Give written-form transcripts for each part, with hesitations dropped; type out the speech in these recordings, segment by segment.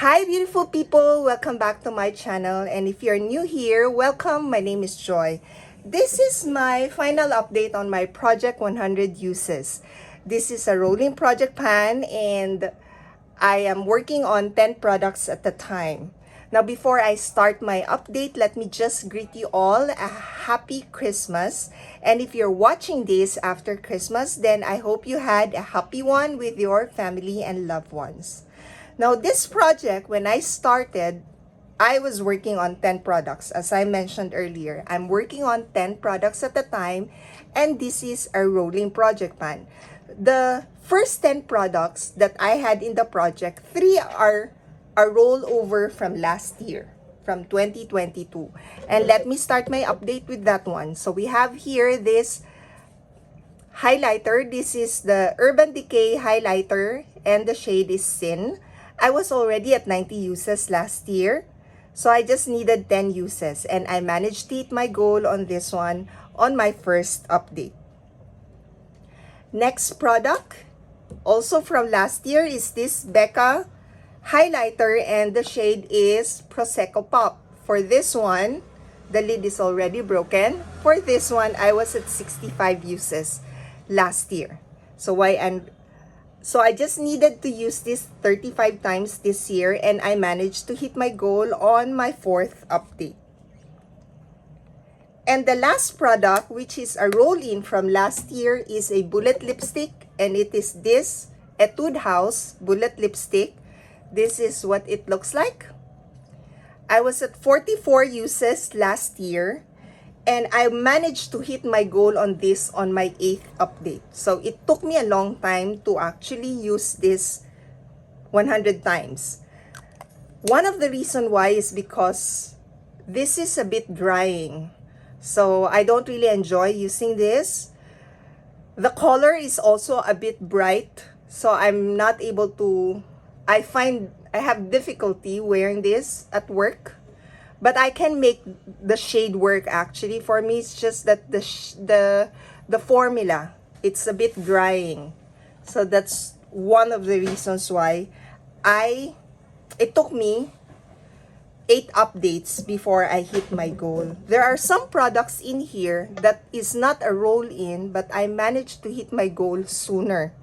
Hi beautiful people, welcome back to my channel, and if you're new here, welcome. My name is Joy. This is my final update on my Project 100 uses. This is a rolling project pan and I am working on 10 products at a time. Now before I start my update, let me just greet you all a happy Christmas. And if you're watching this after Christmas, then I hope you had a happy one with your family and loved ones. Now, this project, when I started, I was working on 10 products. As I mentioned earlier, I'm working on 10 products at a time, and this is a rolling project pan. The first 10 products that I had in the project, 3 are a rollover from last year, from 2022. And let me start my update with that one. So we have here this highlighter. This is the Urban Decay highlighter, and the shade is Sin. I was already at 90 uses last year, so I just needed 10 uses, and I managed to hit my goal on this one on my first update. Next product, also from last year, is this Becca highlighter, and the shade is Prosecco Pop. For this one, the lid is already broken. For this one, I was at 65 uses last year. So I just needed to use this 35 times this year, and I managed to hit my goal on my fourth update. And the last product, which is a roll-in from last year, is a bullet lipstick, and it is this Etude House bullet lipstick. This is what it looks like. I was at 44 uses last year, and I managed to hit my goal on this on my 8th update. So it took me a long time to actually use this 100 times. One of the reason why is because this is a bit drying. So I don't really enjoy using this. The color is also a bit bright. So I'm not able to, I have difficulty wearing this at work. But I can make the shade work actually. For me, it's just that the formula, it's a bit drying. So that's one of the reasons why it took me 8 updates before I hit my goal. There are some products in here that is not a roll-in, but I managed to hit my goal sooner.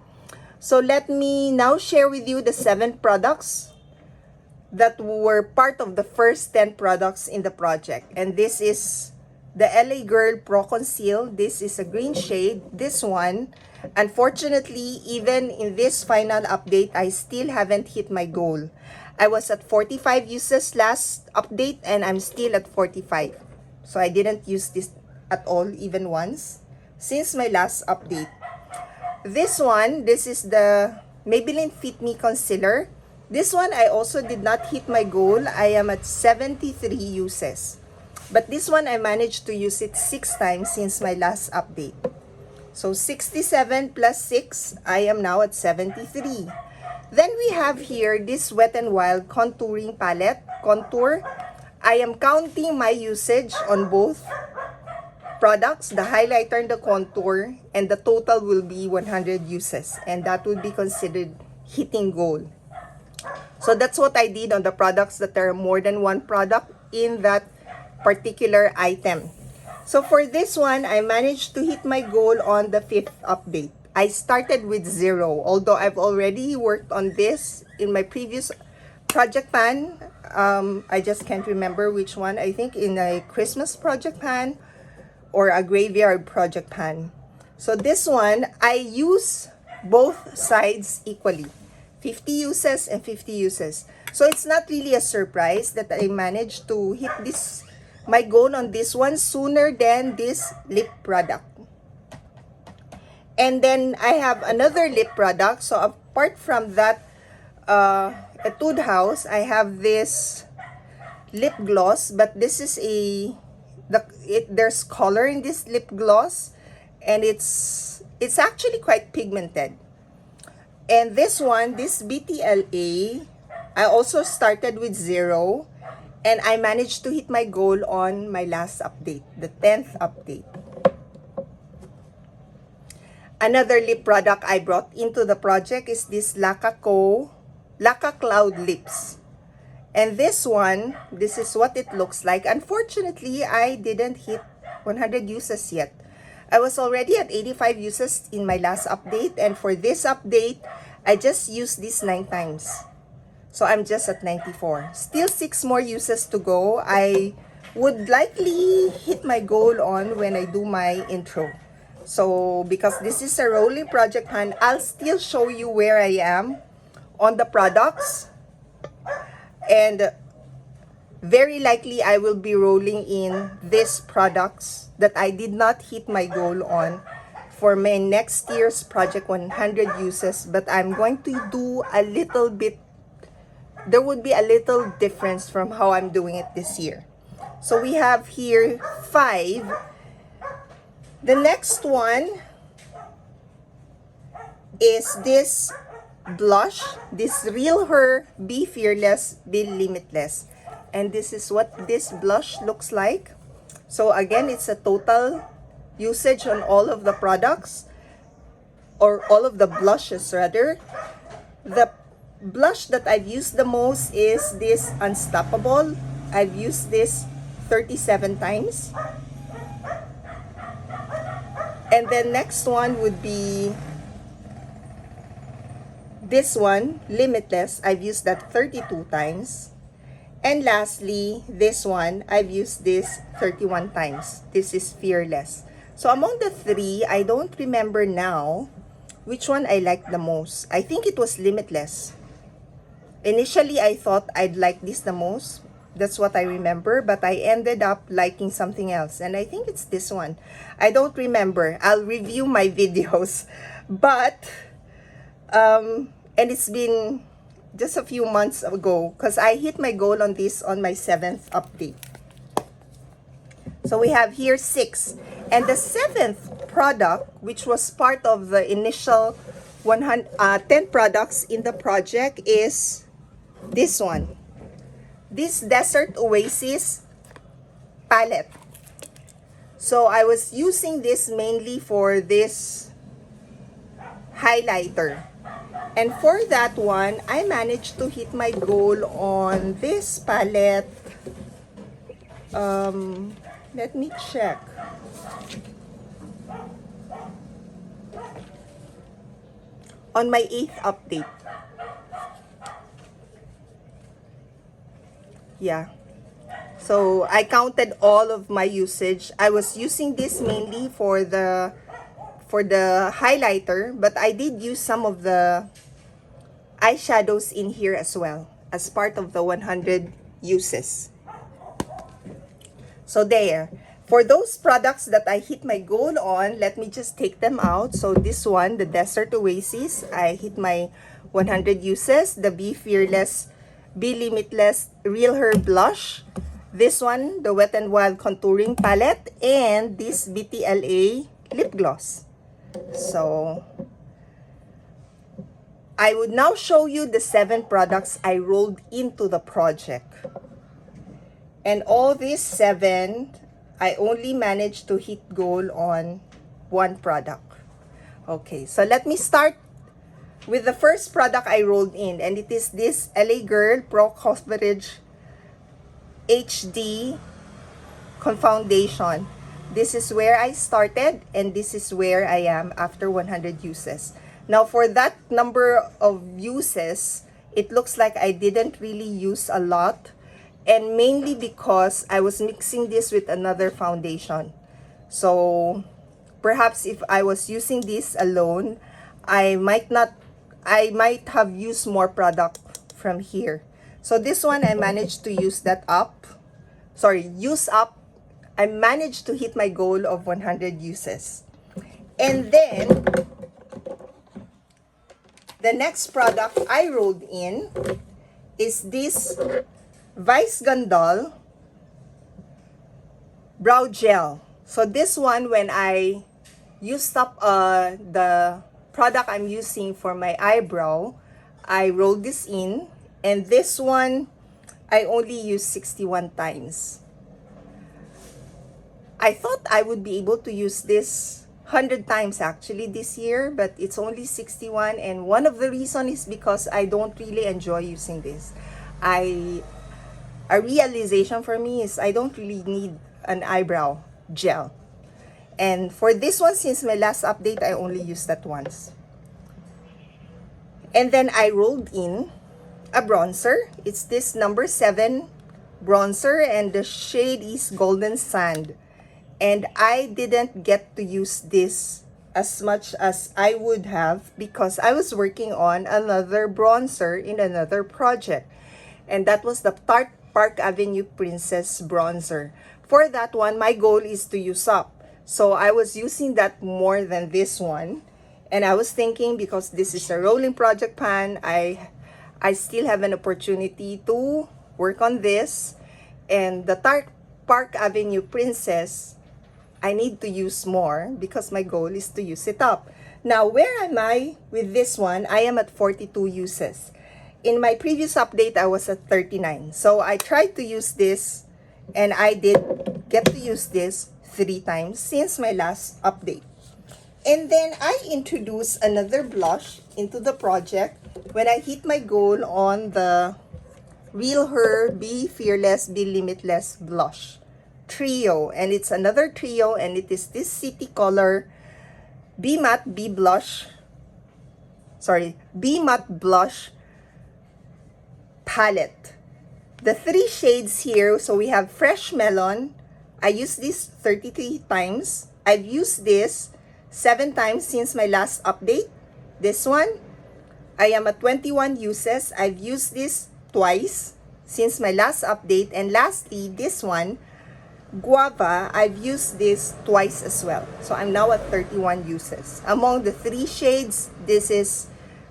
So let me now share with you the 7 products that were part of the first 10 products in the project. And this is the LA Girl Pro Conceal. This is a green shade. This one, unfortunately, even in this final update, I still haven't hit my goal. I was at 45 uses last update, and I'm still at 45. So I didn't use this at all, even once, since my last update. This one, this is the Maybelline Fit Me Concealer. This one, I also did not hit my goal. I am at 73 uses. But this one, I managed to use it 6 times since my last update. So 67 plus 6, I am now at 73. Then we have here this Wet n Wild Contouring Palette, Contour. I am counting my usage on both products, the highlighter and the contour, and the total will be 100 uses. And that would be considered hitting goal. So that's what I did on the products that are more than one product in that particular item. So for this one, I managed to hit my goal on the 5th update. I started with 0, although I've already worked on this in my previous project pan. I just can't remember which one. I think in a Christmas project pan or a graveyard project pan. So this one, I use both sides equally. 50 uses and 50 uses. So it's not really a surprise that I managed to hit my goal on this one sooner than this lip product. And then I have another lip product. So apart from that Etude House, I have this lip gloss, but this is there's color in this lip gloss, and it's actually quite pigmented. And this one, this BTLA, I also started with 0, and I managed to hit my goal on my last update, the 10th update. Another lip product I brought into the project is this Laca Cloud Lips. And this one, this is what it looks like. Unfortunately, I didn't hit 100 uses yet. I was already at 85 uses in my last update, and for this update, I just used this 9 times. So I'm just at 94. Still 6 more uses to go. I would likely hit my goal on when I do my intro. So because this is a rolling project, Han, I'll still show you where I am on the products. And very likely I will be rolling in these products that I did not hit my goal on for my next year's project 100 uses. But I'm going to do a little bit, there would be a little difference from how I'm doing it this year. So we have here 5. The next one is this blush, this Real Her Be Fearless, Be Limitless. And this is what this blush looks like. So again, it's a total usage on all of the products, or all of the blushes rather. The blush that I've used the most is this Unstoppable. I've used this 37 times. And then next one would be this one, Limitless. I've used that 32 times. And lastly, this one, I've used this 31 times. This is Fearless. So among the 3, I don't remember now which one I liked the most. I think it was Limitless. Initially, I thought I'd like this the most. That's what I remember, but I ended up liking something else. And I think it's this one. I don't remember. I'll review my videos. But, and it's been just a few months ago because I hit my goal on this on my 7th update. So we have here 6. And the 7th product, which was part of the initial 10 products in the project, is this one. This Desert Oasis palette. So I was using this mainly for this highlighter. And for that one, I managed to hit my goal on this palette. Let me check. On my 8th update. Yeah. So I counted all of my usage. I was using this mainly for the highlighter, but I did use some of the eyeshadows in here as well as part of the 100 uses. So there. For those products that I hit my goal on, let me just take them out. So this one, the Desert Oasis, I hit my 100 uses. The Be Fearless, Be Limitless Real Her Blush. This one, the Wet n Wild Contouring Palette. And this BTLA Lip Gloss. So I would now show you the 7 products I rolled into the project. And all these 7, I only managed to hit goal on 1 product. Okay, so let me start with the first product I rolled in, and it is this LA Girl Pro Coverage HD Foundation. This is where I started, and this is where I am after 100 uses. Now, for that number of uses, it looks like I didn't really use a lot, and mainly because I was mixing this with another foundation. So perhaps if I was using this alone, I might have used more product from here. So this one, I managed to use up. I managed to hit my goal of 100 uses. And then the next product I rolled in is this Vice Gandol Brow Gel. So this one, when I used up the product I'm using for my eyebrow, I rolled this in. And this one, I only used 61 times. I thought I would be able to use this 100 times actually this year, but it's only 61. And one of the reasons is because I don't really enjoy using this. I a realization for me is I don't really need an eyebrow gel. And for this one, since my last update, I only used that once. And then I rolled in a bronzer. It's this number 7 bronzer, and the shade is Golden Sand. And I didn't get to use this as much as I would have because I was working on another bronzer in another project. And that was the Tarte Park Avenue Princess bronzer. For that one, my goal is to use up. So I was using that more than this one. And I was thinking, because this is a rolling project pan, I still have an opportunity to work on this. And the Tarte Park Avenue Princess, I need to use more because my goal is to use it up. Now, where am I with this one? I am at 42 uses. In my previous update, I was at 39. So I tried to use this, and I did get to use this 3 times since my last update. And then I introduced another blush into the project when I hit my goal on the Real Her Be Fearless, Be Limitless blush trio. And it's another trio, and it is this City Color Be Matte Be Blush palette. The 3 shades here, so we have Fresh Melon. I used this 33 times. I've used this 7 times since my last update. This one, I am at 21 uses. I've used this twice since my last update. And lastly, this one, Guava, I've used this twice as well. So I'm now at 31 uses. Among the 3 shades, this is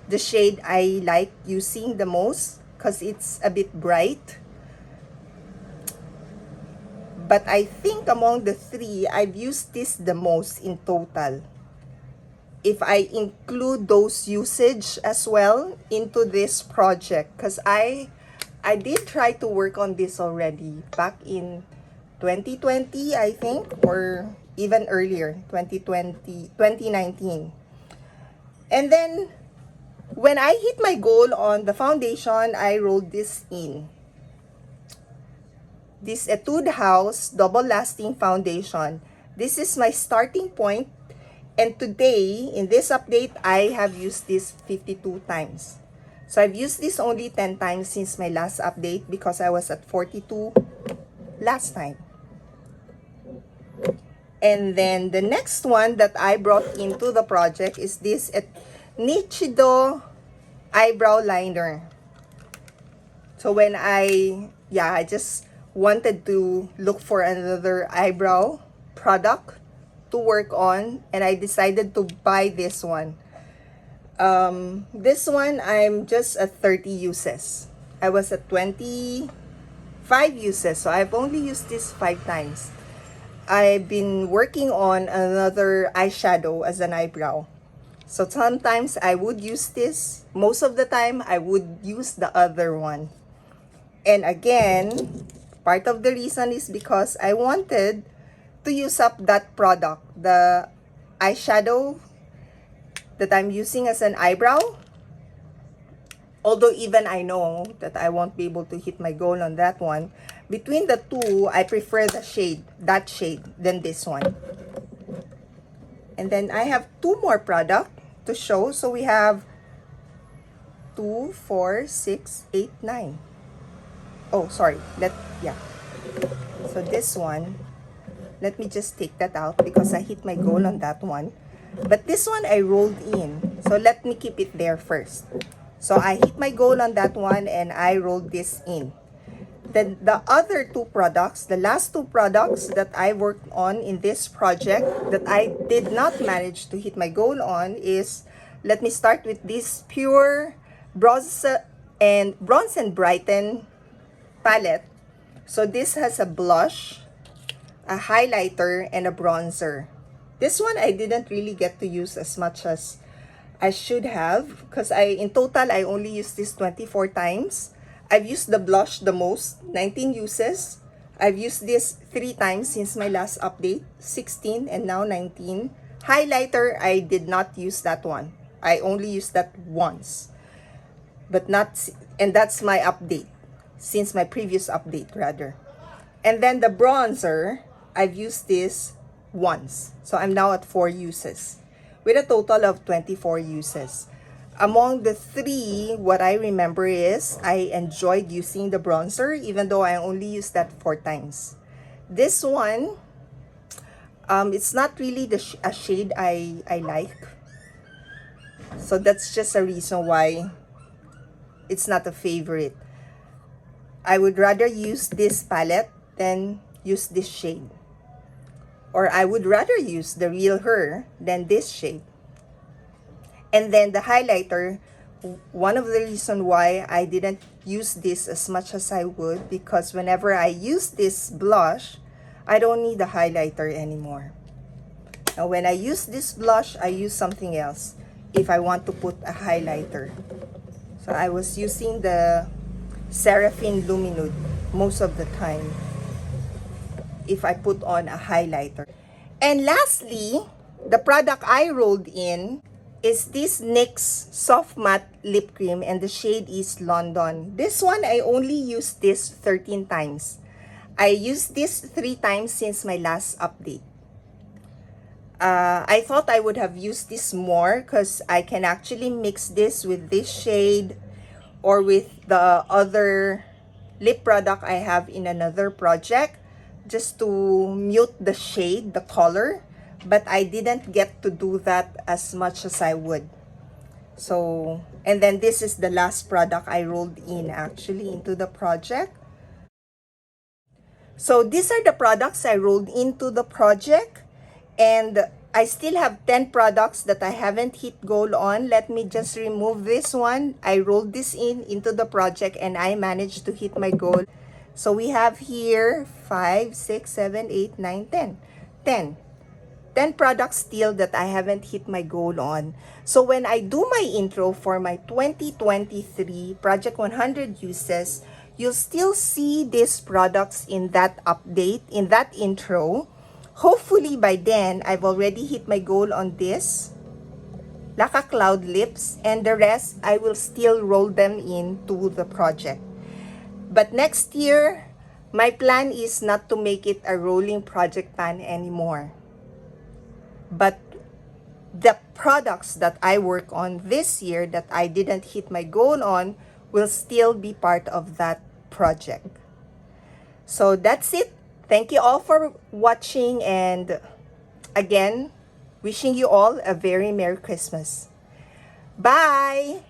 the shade I like using the most because it's a bit bright. But I think among the 3, I've used this the most in total. If I include those usage as well into this project, because I did try to work on this already back in 2020, I think, or even earlier, 2019. And then when I hit my goal on the foundation, I rolled this in. This Etude House Double Lasting Foundation. This is my starting point. And today, in this update, I have used this 52 times. So I've used this only 10 times since my last update because I was at 42 last time. And then the next one that I brought into the project is this Nichido Eyebrow Liner. So when I just wanted to look for another eyebrow product to work on, and I decided to buy this one. This one, I'm just at 30 uses. I was at 25 uses, so I've only used this 5 times. I've been working on another eyeshadow as an eyebrow. So sometimes I would use this. Most of the time, I would use the other one. And again, part of the reason is because I wanted to use up that product, the eyeshadow that I'm using as an eyebrow. Although even I know that I won't be able to hit my goal on that one. Between the two, I prefer that shade, than this one. And then I have 2 more products to show. So we have 2, 4, 6, 8, 9. Oh, sorry. So this one, let me just take that out because I hit my goal on that one. But this one I rolled in. So let me keep it there first. So I hit my goal on that one and I rolled this in. Then the other 2 products, the last 2 products that I worked on in this project that I did not manage to hit my goal on is, let me start with this Pure Bronze and Brighten palette. So this has a blush, a highlighter, and a bronzer. This one I didn't really get to use as much as I should have because in total I only used this 24 times. I've used the blush the most, 19 uses. I've used this 3 times since my last update, 16 and now 19. Highlighter, I did not use that one. I only used that once. And that's my update. since my previous update rather. And then the bronzer, I've used this once. So I'm now at 4 uses with a total of 24 uses. Among the three, what I remember is I enjoyed using the bronzer even though I only used that 4 times. This one, it's not really a shade I like. So that's just a reason why it's not a favorite. I would rather use this palette than use this shade. Or I would rather use the Real Her than this shade. And then the highlighter, one of the reasons why I didn't use this as much as I would, because whenever I use this blush, I don't need a highlighter anymore. Now when I use this blush, I use something else if I want to put a highlighter. So I was using the Seraphine Luminude most of the time if I put on a highlighter. And lastly, the product I rolled in is this NYX Soft Matte Lip Cream, and the shade is London. This one, I only used this 13 times. I used this 3 times since my last update. I thought I would have used this more because I can actually mix this with this shade or with the other lip product I have in another project just to mute the shade, the color. But I didn't get to do that as much as I would. So, and then this is the last product I rolled in actually into the project. So these are the products I rolled into the project, and I still have 10 products that I haven't hit goal on. Let me just remove this one. I rolled this into the project and I managed to hit my goal. So we have here 5, 6, 7, 8, 9, 10. 10 products still that I haven't hit my goal on. So when I do my intro for my 2023 Project 100 uses, you'll still see these products in that update, in that intro. Hopefully by then, I've already hit my goal on this Laka Cloud Lips, and the rest, I will still roll them into the project. But next year, my plan is not to make it a rolling project plan anymore. But the products that I work on this year that I didn't hit my goal on will still be part of that project. So that's it. Thank you all for watching, and again, wishing you all a very Merry Christmas. Bye!